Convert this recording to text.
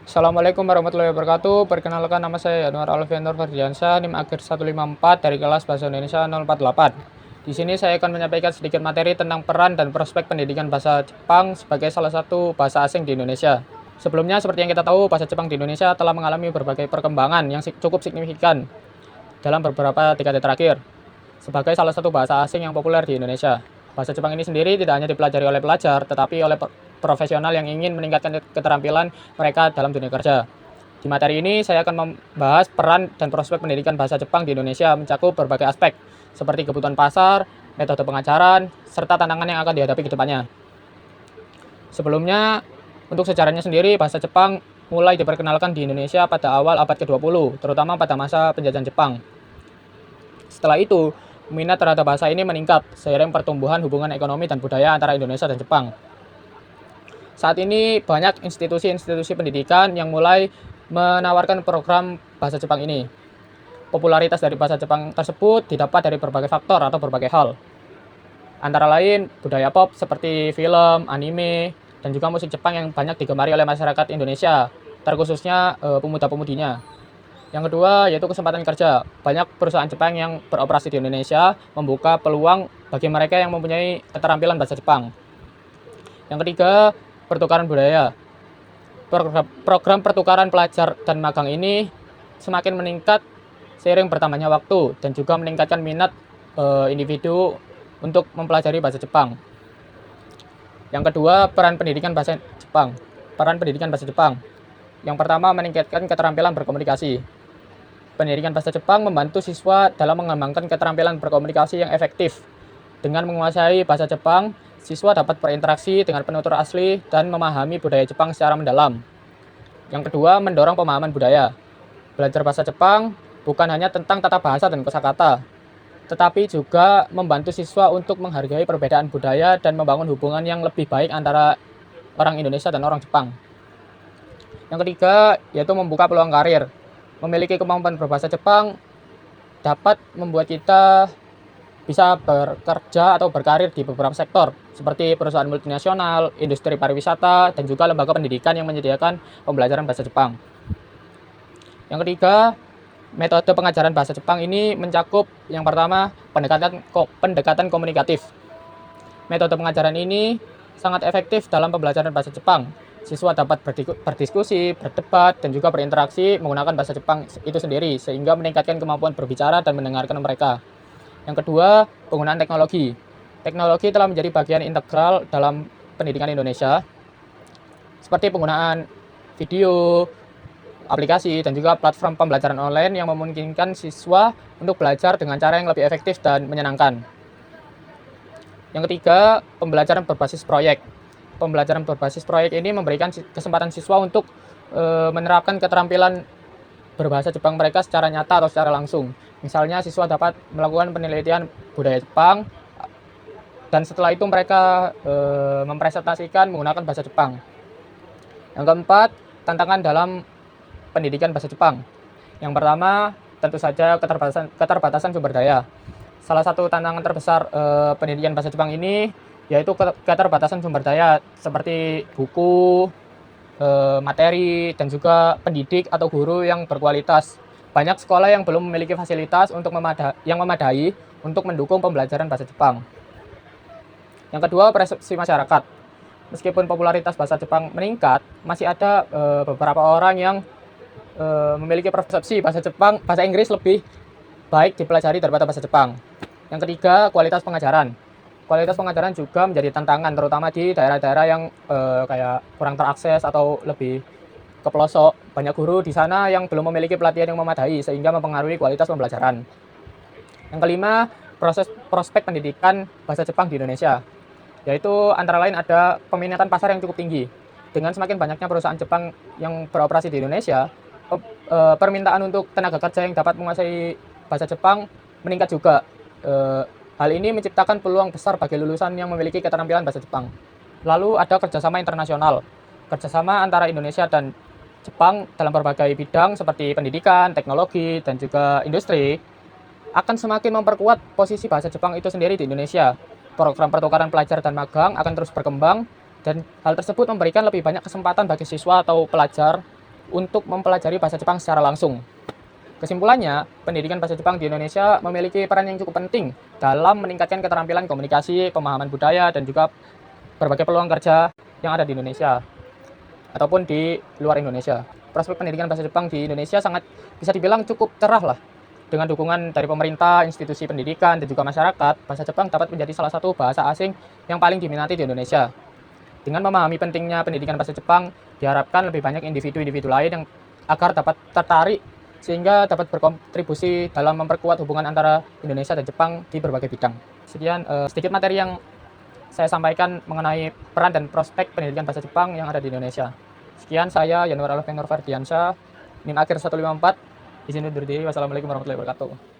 Assalamualaikum warahmatullahi wabarakatuh. Perkenalkan, nama saya Yanuar Alfianur Ferdiansyah, NIM akhir 154 dari kelas Bahasa Indonesia 048. Di sini saya akan menyampaikan sedikit materi tentang peran dan prospek pendidikan bahasa Jepang sebagai salah satu bahasa asing di Indonesia. Sebelumnya, seperti yang kita tahu, bahasa Jepang di Indonesia telah mengalami berbagai perkembangan yang cukup signifikan dalam beberapa dekade terakhir sebagai salah satu bahasa asing yang populer di Indonesia. Bahasa Jepang ini sendiri tidak hanya dipelajari oleh pelajar, tetapi oleh profesional yang ingin meningkatkan keterampilan mereka dalam dunia kerja. Di materi ini, saya akan membahas peran dan prospek pendidikan bahasa Jepang di Indonesia mencakup berbagai aspek, seperti kebutuhan pasar, metode pengajaran, serta tantangan yang akan dihadapi ke depannya. Sebelumnya, untuk sejarahnya sendiri, bahasa Jepang mulai diperkenalkan di Indonesia pada awal abad ke-20, terutama pada masa penjajahan Jepang. Setelah itu, minat terhadap bahasa ini meningkat seiring pertumbuhan hubungan ekonomi dan budaya antara Indonesia dan Jepang. Saat ini banyak institusi-institusi pendidikan yang mulai menawarkan program bahasa Jepang ini. Popularitas dari bahasa Jepang tersebut didapat dari berbagai faktor atau berbagai hal. Antara lain budaya pop seperti film, anime, dan juga musik Jepang yang banyak digemari oleh masyarakat Indonesia, terkhususnya pemuda-pemudinya. Yang kedua yaitu kesempatan kerja. Banyak perusahaan Jepang yang beroperasi di Indonesia membuka peluang bagi mereka yang mempunyai keterampilan bahasa Jepang. Yang ketiga, pertukaran budaya. Program pertukaran pelajar dan magang ini semakin meningkat seiring bertambahnya waktu dan juga meningkatkan minat individu untuk mempelajari bahasa Jepang. Yang kedua, peran pendidikan bahasa Jepang. Peran pendidikan bahasa Jepang. Yang pertama, meningkatkan keterampilan berkomunikasi. Pendidikan bahasa Jepang membantu siswa dalam mengembangkan keterampilan berkomunikasi yang efektif. Dengan menguasai bahasa Jepang, siswa dapat berinteraksi dengan penutur asli dan memahami budaya Jepang secara mendalam. Yang kedua, mendorong pemahaman budaya. Belajar bahasa Jepang bukan hanya tentang tata bahasa dan kosakata, tetapi juga membantu siswa untuk menghargai perbedaan budaya dan membangun hubungan yang lebih baik antara orang Indonesia dan orang Jepang. Yang ketiga, yaitu membuka peluang karir. Memiliki kemampuan berbahasa Jepang dapat membuat kita bisa bekerja atau berkarir di beberapa sektor, seperti perusahaan multinasional, industri pariwisata, dan juga lembaga pendidikan yang menyediakan pembelajaran bahasa Jepang. Yang ketiga, metode pengajaran bahasa Jepang ini mencakup yang pertama, pendekatan komunikatif. Metode pengajaran ini sangat efektif dalam pembelajaran bahasa Jepang. Siswa dapat berdiskusi, berdebat, dan juga berinteraksi menggunakan bahasa Jepang itu sendiri, sehingga meningkatkan kemampuan berbicara dan mendengarkan mereka. Yang kedua, penggunaan teknologi. Teknologi telah menjadi bagian integral dalam pendidikan Indonesia, seperti penggunaan video, aplikasi, dan juga platform pembelajaran online yang memungkinkan siswa untuk belajar dengan cara yang lebih efektif dan menyenangkan. Yang ketiga, pembelajaran berbasis proyek. Pembelajaran berbasis proyek ini memberikan kesempatan siswa untuk menerapkan keterampilan berbahasa Jepang mereka secara nyata atau secara langsung. Misalnya, siswa dapat melakukan penelitian budaya Jepang, dan setelah itu mereka mempresentasikan menggunakan bahasa Jepang. Yang keempat, tantangan dalam pendidikan bahasa Jepang. Yang pertama, tentu saja keterbatasan sumber daya. Salah satu tantangan terbesar pendidikan bahasa Jepang ini yaitu keterbatasan sumber daya seperti buku, materi, dan juga pendidik atau guru yang berkualitas. Banyak sekolah yang belum memiliki fasilitas yang memadai untuk mendukung pembelajaran bahasa Jepang. Yang kedua, persepsi masyarakat. Meskipun popularitas bahasa Jepang meningkat, masih ada beberapa orang yang memiliki persepsi bahasa Inggris lebih baik dipelajari daripada bahasa Jepang. Yang ketiga, kualitas pengajaran. Kualitas pengajaran juga menjadi tantangan, terutama di daerah-daerah yang kayak kurang terakses atau lebih ke pelosok. Banyak guru di sana yang belum memiliki pelatihan yang memadai, sehingga mempengaruhi kualitas pembelajaran. Yang kelima, prospek pendidikan bahasa Jepang di Indonesia, yaitu antara lain ada peminatan pasar yang cukup tinggi. Dengan semakin banyaknya perusahaan Jepang yang beroperasi di Indonesia, permintaan untuk tenaga kerja yang dapat menguasai bahasa Jepang meningkat juga. Hal ini menciptakan peluang besar bagi lulusan yang memiliki keterampilan bahasa Jepang. Lalu ada kerjasama internasional. Kerjasama antara Indonesia dan Jepang dalam berbagai bidang seperti pendidikan, teknologi, dan juga industri akan semakin memperkuat posisi bahasa Jepang itu sendiri di Indonesia. Program pertukaran pelajar dan magang akan terus berkembang, dan hal tersebut memberikan lebih banyak kesempatan bagi siswa atau pelajar untuk mempelajari bahasa Jepang secara langsung. Kesimpulannya, pendidikan bahasa Jepang di Indonesia memiliki peran yang cukup penting dalam meningkatkan keterampilan komunikasi, pemahaman budaya, dan juga berbagai peluang kerja yang ada di Indonesia ataupun di luar Indonesia. Prospek pendidikan bahasa Jepang di Indonesia sangat bisa dibilang cukup cerah lah. Dengan dukungan dari pemerintah, institusi pendidikan, dan juga masyarakat, bahasa Jepang dapat menjadi salah satu bahasa asing yang paling diminati di Indonesia. Dengan memahami pentingnya pendidikan bahasa Jepang, diharapkan lebih banyak individu-individu lain yang agar dapat tertarik sehingga dapat berkontribusi dalam memperkuat hubungan antara Indonesia dan Jepang di berbagai bidang. Sekian sedikit materi yang saya sampaikan mengenai peran dan prospek pendidikan bahasa Jepang yang ada di Indonesia. Sekian, saya Yanuar Alveng Nur Ferdiansyah, NIM akhir 154. Izin undur diri. Wassalamualaikum warahmatullahi wabarakatuh.